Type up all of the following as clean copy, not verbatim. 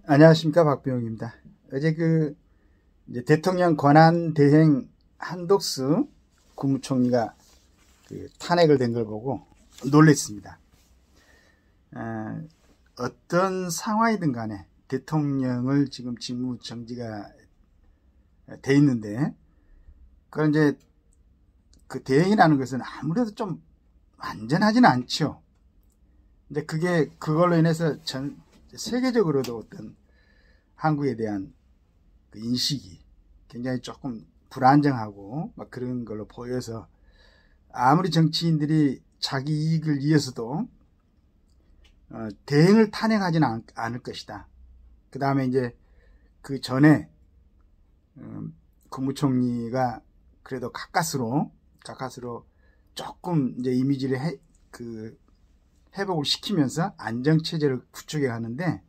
안녕하십니까, 박병욱입니다. 어제 이제 대통령 권한 대행 한덕수 국무총리가 탄핵을 된 걸 보고 놀랐습니다. 어떤 상황이든 간에 대통령을 지금 직무 정지가 돼 있는데, 그걸 이제 그 대행이라는 것은 아무래도 좀 안전하지는 않죠. 근데 그걸로 인해서 세계적으로도 어떤 한국에 대한 그 인식이 굉장히 조금 불안정하고 막 그런 걸로 보여서, 아무리 정치인들이 자기 이익을 위해서도 대행을 탄핵하지는 않을 것이다. 그 다음에 이제 그 전에 국무총리가 그래도 가까스로 조금 이제 이미지를 회복을 시키면서 안정체제를 구축해 가는데,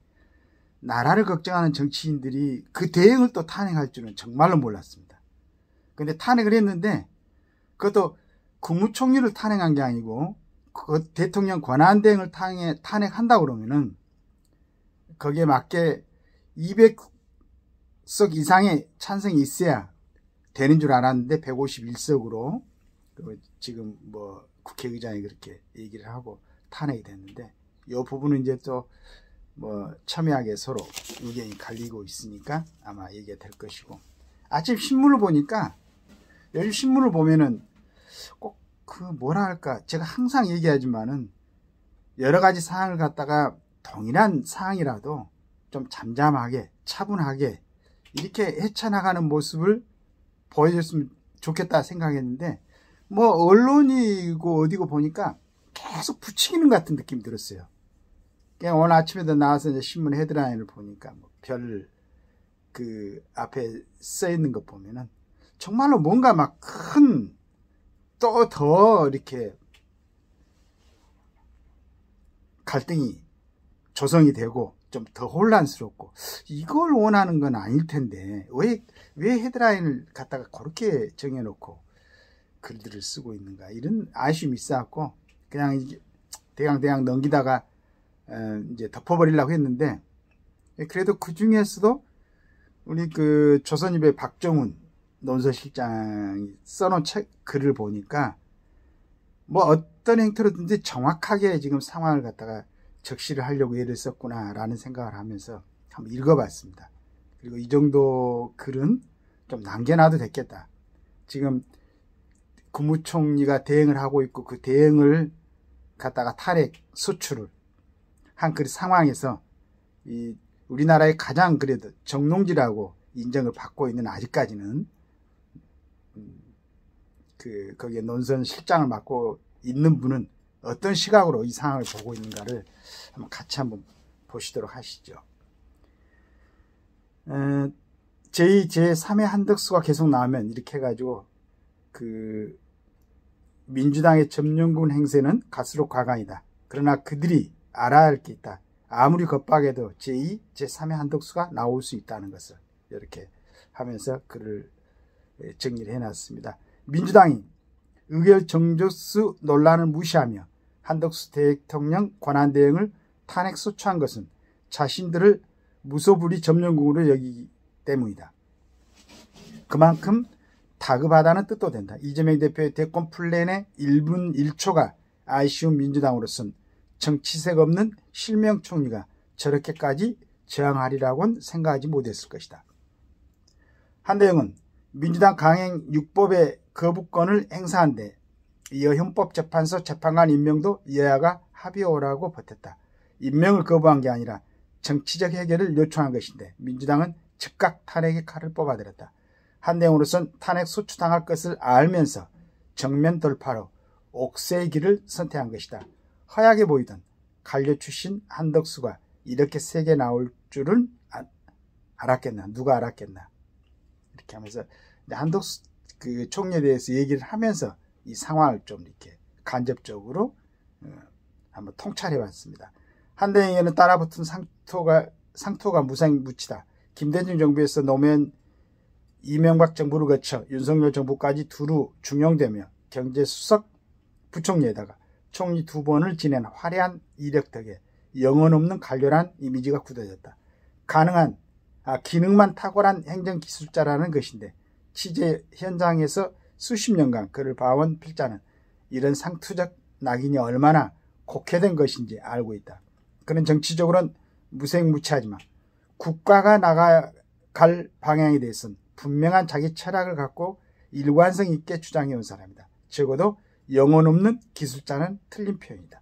나라를 걱정하는 정치인들이 그 대행을 또 탄핵할 줄은 정말로 몰랐습니다. 근데 탄핵을 했는데, 그것도 국무총리를 탄핵한 게 아니고 그 대통령 권한대행을 탄핵한다고 그러면은 거기에 맞게 200석 이상의 찬성이 있어야 되는 줄 알았는데 151석으로 지금 뭐 국회의장이 그렇게 얘기를 하고 탄핵이 됐는데, 이 부분은 이제 또 뭐 첨예하게 서로 의견이 갈리고 있으니까 아마 얘기가 될 것이고, 아침 신문을 보니까, 요즘 신문을 보면은 꼭 뭐라 할까, 제가 항상 얘기하지만은 여러 가지 사항을 갖다가 동일한 사항이라도 좀 잠잠하게 차분하게 이렇게 헤쳐나가는 모습을 보여줬으면 좋겠다 생각했는데, 뭐 언론이고 어디고 보니까 계속 부추기는 것 같은 느낌이 들었어요. 그냥 오늘 아침에도 나와서 이제 신문 헤드라인을 보니까 뭐 별 앞에 써 있는 것 보면은 정말로 뭔가 막 또 더 이렇게 갈등이 조성이 되고 좀 더 혼란스럽고, 이걸 원하는 건 아닐 텐데 왜 헤드라인을 갖다가 그렇게 정해놓고 글들을 쓰고 있는가, 이런 아쉬움이 있어갖고 그냥 이제 대강 넘기다가 이제 덮어버리려고 했는데, 그래도 그 중에서도 우리 조선일보의 박정훈 논설실장이 써놓은 글을 보니까 뭐 어떤 행태로든지 정확하게 지금 상황을 갖다가 적시를 하려고 애를 썼구나라는 생각을 하면서 한번 읽어봤습니다. 그리고 이 정도 글은 좀 남겨놔도 됐겠다. 지금 국무총리가 대행을 하고 있고 그 대행을 갖다가 탄핵 소추를 한 그 상황에서 우리나라의 가장 그래도 정농지라고 인정을 받고 있는, 아직까지는 거기에 논선 실장을 맡고 있는 분은 어떤 시각으로 이 상황을 보고 있는가를 한번 보시도록 하시죠. 제3의 한덕수가 계속 나오면 이렇게 해가지고 민주당의 점령군 행세는 갈수록 과간이다. 그러나 그들이 알아야 할 게 있다. 아무리 겁박해도 제2, 제3의 한덕수가 나올 수 있다는 것을 이렇게 하면서 글을 정리를 해놨습니다. 민주당이 의결 정족수 논란을 무시하며 한덕수 대통령 권한대행을 탄핵 소추한 것은 자신들을 무소불위 점령군으로 여기기 때문이다. 그만큼 다급하다는 뜻도 된다. 이재명 대표의 대권 플랜의 1분 1초가 아쉬운 민주당으로선 정치색 없는 실명 총리가 저렇게까지 저항하리라고는 생각하지 못했을 것이다. 한대행은 민주당 강행 6법의 거부권을 행사한 데 이어 헌법재판소 재판관 임명도 여야가 합의하라고 버텼다. 임명을 거부한 게 아니라 정치적 해결을 요청한 것인데 민주당은 즉각 탄핵의 칼을 뽑아들였다. 한대행으로선 탄핵 소추당할 것을 알면서 정면 돌파로 옥새의 길을 선택한 것이다. 허약해 보이던 관료 출신 한덕수가 이렇게 세게 나올 줄은 알았겠나? 누가 알았겠나? 이렇게 하면서 한덕수 총리에 대해서 얘기를 하면서 이 상황을 좀 이렇게 간접적으로 한번 통찰해 봤습니다. 한대행에는 따라붙은 상토가 무상무치다. 김대중 정부에서 노무현 이명박 정부를 거쳐 윤석열 정부까지 두루 중용되며 경제수석 부총리에다가 총리 2번을 지낸 화려한 이력 덕에 영혼 없는 관료란 이미지가 굳어졌다. 기능만 탁월한 행정기술자라는 것인데 취재 현장에서 수십 년간 그를 봐온 필자는 이런 상투적 낙인이 얼마나 곡해된 것인지 알고 있다. 그는 정치적으로는 무색무취하지만 국가가 나아갈 방향에 대해서는 분명한 자기 철학을 갖고 일관성 있게 주장해온 사람이다. 적어도 영혼 없는 기술자는 틀린 표현이다.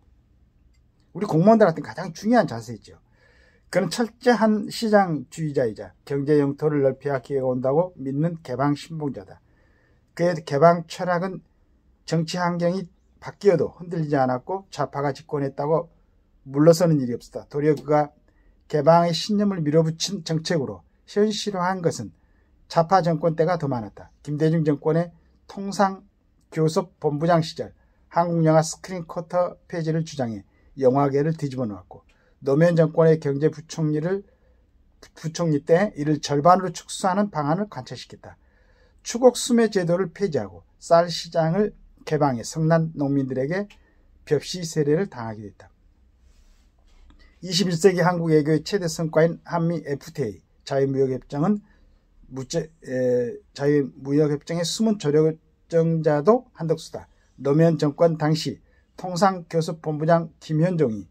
우리 공무원들한테 가장 중요한 자세죠. 그는 철저한 시장주의자이자 경제 영토를 넓혀야 기회가 온다고 믿는 개방 신봉자다. 그의 개방 철학은 정치 환경이 바뀌어도 흔들리지 않았고 좌파가 집권했다고 물러서는 일이 없었다. 도리어 그가 개방의 신념을 밀어붙인 정책으로 현실화한 것은 좌파 정권 때가 더 많았다. 김대중 정권의 통상교섭 본부장 시절 한국영화 스크린 쿼터 폐지를 주장해 영화계를 뒤집어 놓았고 노무현 정권의 경제부총리 때 이를 절반으로 축소하는 방안을 관철시켰다. 추곡수매 제도를 폐지하고 쌀 시장을 개방해 성난 농민들에게 벽시 세례를 당하게 됐다. 21세기 한국 외교의 최대 성과인 한미 FTA 자유무역협정의 숨은 조력정자도 한덕수다. 노무현 정권 당시 통상교섭본부장 김현종이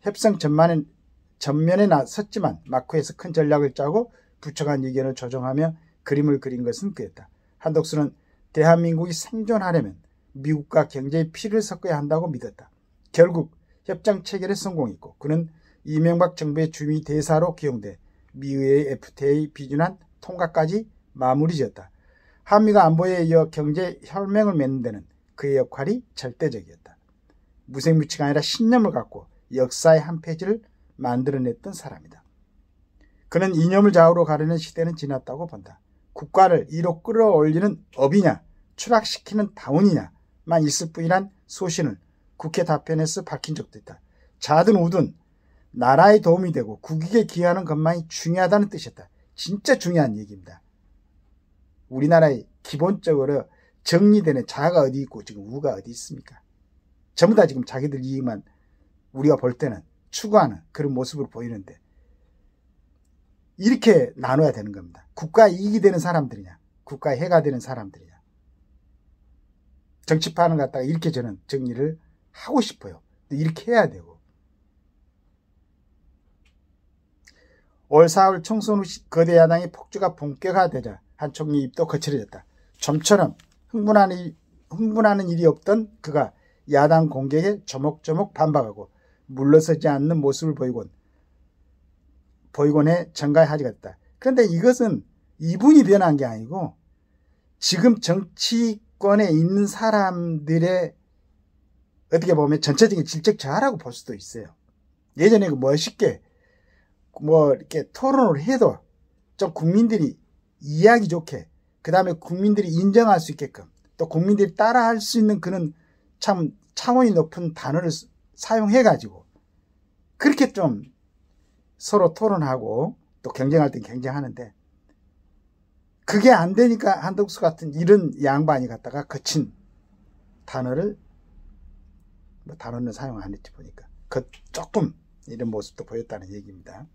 협상 전면에 나섰지만 마쿠에서 큰 전략을 짜고 부처간 의견을 조정하며 그림을 그린 것은 그였다. 한덕수는 대한민국이 생존하려면 미국과 경제의 피를 섞어야 한다고 믿었다. 결국 협정 체결에 성공했고 그는 이명박 정부의 주미 대사로 기용돼 미의회의 FTA 비준안 통과까지 마무리 지었다. 한미가 안보에 이어 경제 혈맹을 맺는 데는 그의 역할이 절대적이었다. 무색무취가 아니라 신념을 갖고 역사의 한 페이지를 만들어냈던 사람이다. 그는 이념을 좌우로 가르는 시대는 지났다고 본다. 국가를 이로 끌어올리는 업이냐 추락시키는 다운이냐만 있을 뿐이란 소신을 국회 답변에서 밝힌 적도 있다. 자든 우든 나라에 도움이 되고 국익에 기여하는 것만이 중요하다는 뜻이었다. 진짜 중요한 얘기입니다. 우리나라에 기본적으로 정리되는 자가 어디 있고 지금 우가 어디 있습니까? 전부 다 지금 자기들 이익만 우리가 볼 때는 추구하는 그런 모습으로 보이는데 이렇게 나눠야 되는 겁니다. 국가 이익이 되는 사람들이냐 국가에 해가 되는 사람들이냐. 정치판을 갖다가 이렇게 저는 정리를 하고 싶어요. 이렇게 해야 되고 올 4월 총선 후 거대 야당의 폭주가 본격화되자 한 총리 입도 거칠어졌다. 좀처럼 흥분하는 일이 없던 그가 야당 공격에 조목조목 반박하고 물러서지 않는 모습을 보이곤 해 정가의 하지가 됐다. 그런데 이것은 이분이 변한 게 아니고 지금 정치권에 있는 사람들의 어떻게 보면 전체적인 질적 저하라고 볼 수도 있어요. 예전에 멋있게 이렇게 토론을 해도 좀 국민들이 이해하기 좋게 그 다음에 국민들이 인정할 수 있게끔 또 국민들이 따라할 수 있는 그런 참 차원이 높은 단어를 사용해가지고 그렇게 좀 서로 토론하고 또 경쟁할 땐 경쟁하는데 그게 안 되니까 한덕수 같은 이런 양반이 갖다가 거친 단어를 단어는 사용 안 했지 보니까 조금 이런 모습도 보였다는 얘기입니다.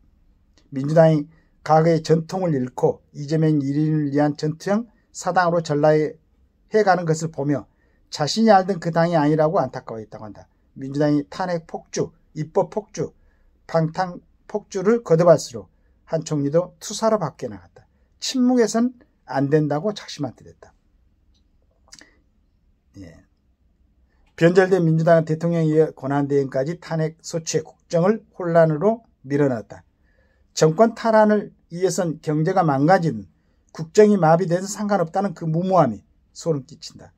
민주당이 과거의 전통을 잃고 이재명 1인을 위한 전투형 사당으로 전락해가는 것을 보며 자신이 알던 그 당이 아니라고 안타까워했다고 한다. 민주당이 탄핵 폭주, 입법 폭주, 방탄 폭주를 거듭할수록 한 총리도 투사로 바뀌어 나갔다. 침묵에선 안 된다고 작심한 듯했다. 예. 변절된 민주당은 대통령에 의해 권한대행까지 탄핵 소추의 국정을 혼란으로 밀어넣었다. 정권 탈환을 위해선 경제가 망가지든 국정이 마비돼서 상관없다는 그 무모함이 소름 끼친다.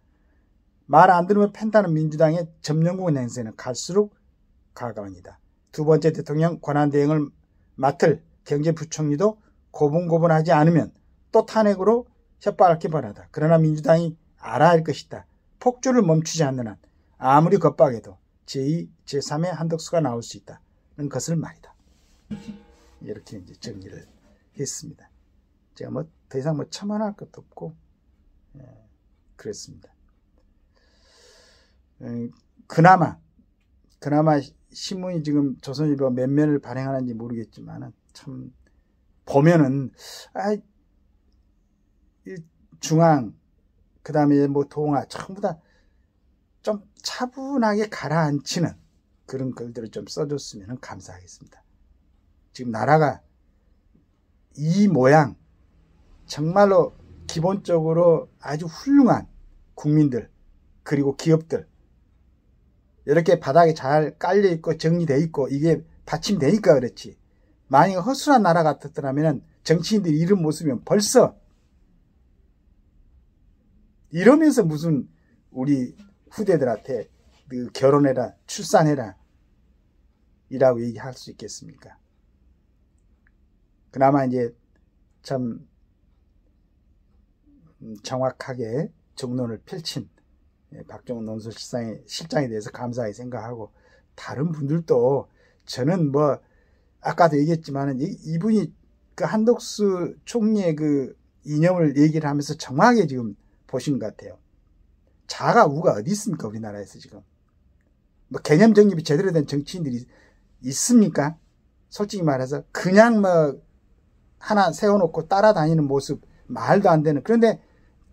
말 안 들으면 팬다는 민주당의 점령군 행세는 갈수록 가관이다. 두 번째 대통령 권한대행을 맡을 경제부총리도 고분고분하지 않으면 또 탄핵으로 협박할 게 뻔하다. 그러나 민주당이 알아야 할 것이다. 폭주를 멈추지 않는 한 아무리 겁박해도 제2, 제3의 한덕수가 나올 수 있다는 것을 말이다. 이렇게 이제 정리를 했습니다. 제가 더 이상 첨언할 것도 없고 그랬습니다. 그나마 신문이 지금 조선일보 몇 면을 발행하는지 모르겠지만 참 보면은 이 중앙 그다음에 뭐 동아 전부 다 좀 차분하게 가라앉히는 그런 글들을 좀 써줬으면 감사하겠습니다. 지금 나라가 이 모양 정말로 기본적으로 아주 훌륭한 국민들 그리고 기업들 이렇게 바닥에 잘 깔려있고 정리되어 있고 이게 받침되니까 그렇지. 만약 허술한 나라 같았더라면 정치인들이 이런 모습이면 벌써 이러면서 무슨 우리 후대들한테 결혼해라 출산해라 이라고 얘기할 수 있겠습니까? 그나마 이제 참 정확하게 정론을 펼친 박정훈 논술실장에 대해서 감사하게 생각하고 다른 분들도 저는 뭐 아까도 얘기했지만은 이분이 그 한덕수 총리의 그 이념을 얘기를 하면서 정확하게 지금 보신 것 같아요. 자가 우가 어디 있습니까? 우리나라에서 지금 뭐 개념 정립이 제대로 된 정치인들이 있습니까? 솔직히 말해서 그냥 뭐 하나 세워놓고 따라다니는 모습 말도 안 되는. 그런데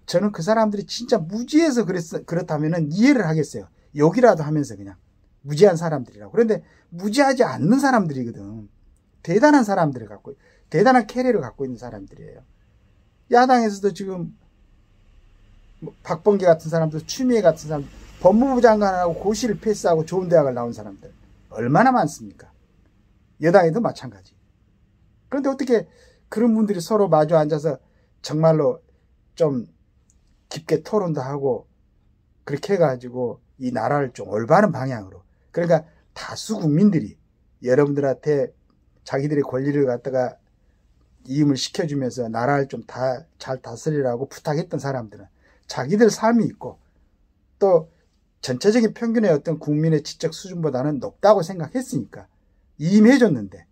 저는 그 사람들이 진짜 무지해서 그렇다면은 이해를 하겠어요. 욕이라도 하면서 그냥 무지한 사람들이라고. 그런데 무지하지 않는 사람들이거든. 대단한 사람들을 갖고 대단한 캐리어를 갖고 있는 사람들이에요. 야당에서도 지금 뭐 박범계 같은 사람들, 추미애 같은 사람들, 법무부 장관하고 고시를 패스하고 좋은 대학을 나온 사람들 얼마나 많습니까? 여당에도 마찬가지. 그런데 어떻게 그런 분들이 서로 마주 앉아서 정말로 좀 깊게 토론도 하고 그렇게 해가지고 이 나라를 좀 올바른 방향으로, 그러니까 다수 국민들이 여러분들한테 자기들의 권리를 갖다가 이임을 시켜주면서 나라를 좀 잘 다스리라고 부탁했던 사람들은 자기들 삶이 있고 또 전체적인 평균의 어떤 국민의 지적 수준보다는 높다고 생각했으니까 이임해줬는데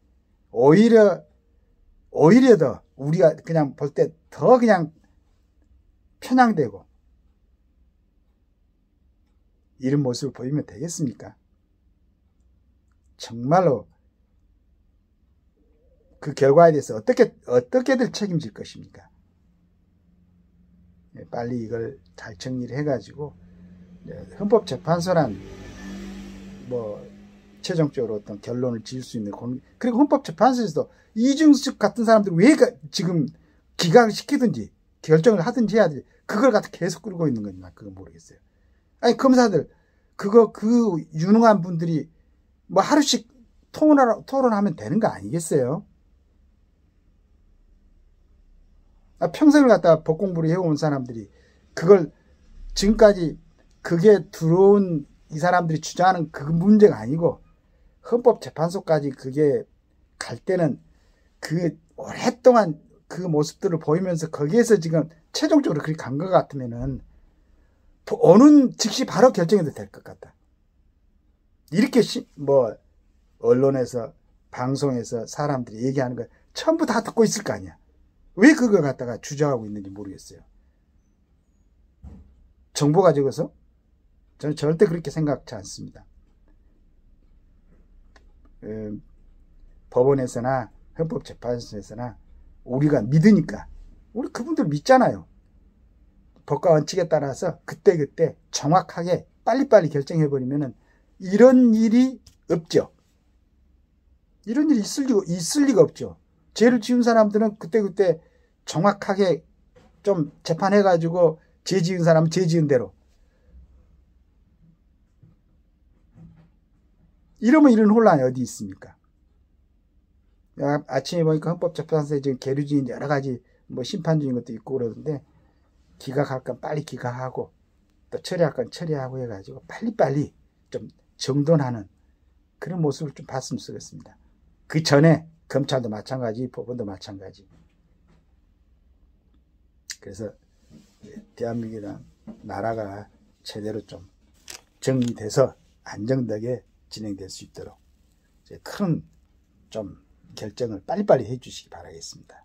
오히려 더 우리가 그냥 볼 때 더 그냥 편향되고 이런 모습을 보이면 되겠습니까? 정말로 그 결과에 대해서 어떻게들 책임질 것입니까? 빨리 이걸 잘 정리를 해가지고 헌법재판소란 뭐 최종적으로 어떤 결론을 지을 수 있는 그리고 헌법재판소에서도 이중숙 같은 사람들 왜 지금 기각을 시키든지 결정을 하든지 해야 되지 그걸 갖다 계속 끌고 있는 건지 그거 모르겠어요. 아니 검사들 그 유능한 분들이 뭐 하루씩 토론하면 되는 거 아니겠어요? 평생을 갖다가 법 공부를 해온 사람들이 그걸 지금까지 그게 들어온 이 사람들이 주장하는 그 문제가 아니고 헌법재판소까지 그게 갈 때는 그 오랫동안 그 모습들을 보이면서 거기에서 지금 최종적으로 그렇게 간 것 같으면은 어느 즉시 바로 결정해도 될 것 같다. 이렇게 뭐 언론에서 방송에서 사람들이 얘기하는 거 전부 다 듣고 있을 거 아니야. 왜 그걸 갖다가 주장하고 있는지 모르겠어요. 정보가 적어서? 저는 절대 그렇게 생각지 않습니다. 법원에서나 헌법재판소에서나 우리가 믿으니까 우리 그분들 믿잖아요. 법과 원칙에 따라서 그때그때 정확하게 빨리빨리 결정해버리면은 이런 일이 없죠. 이런 일이 있을 리가 없죠. 죄를 지은 사람들은 그때그때 정확하게 좀 재판해가지고 죄 지은 사람은 죄 지은 대로. 이러면 이런 혼란이 어디 있습니까? 아침에 보니까 헌법재판소에 지금 계류 중인 여러 가지 뭐 심판 중인 것도 있고 그러는데 기각할 건 빨리 기각하고 또 처리할 건 처리하고 해가지고 빨리빨리 좀 정돈하는 그런 모습을 좀 봤으면 좋겠습니다. 그 전에 검찰도 마찬가지, 법원도 마찬가지. 그래서 대한민국이란 나라가 제대로 좀 정리돼서 안정되게 진행될 수 있도록 큰 좀 결정을 빨리빨리 해주시기 바라겠습니다.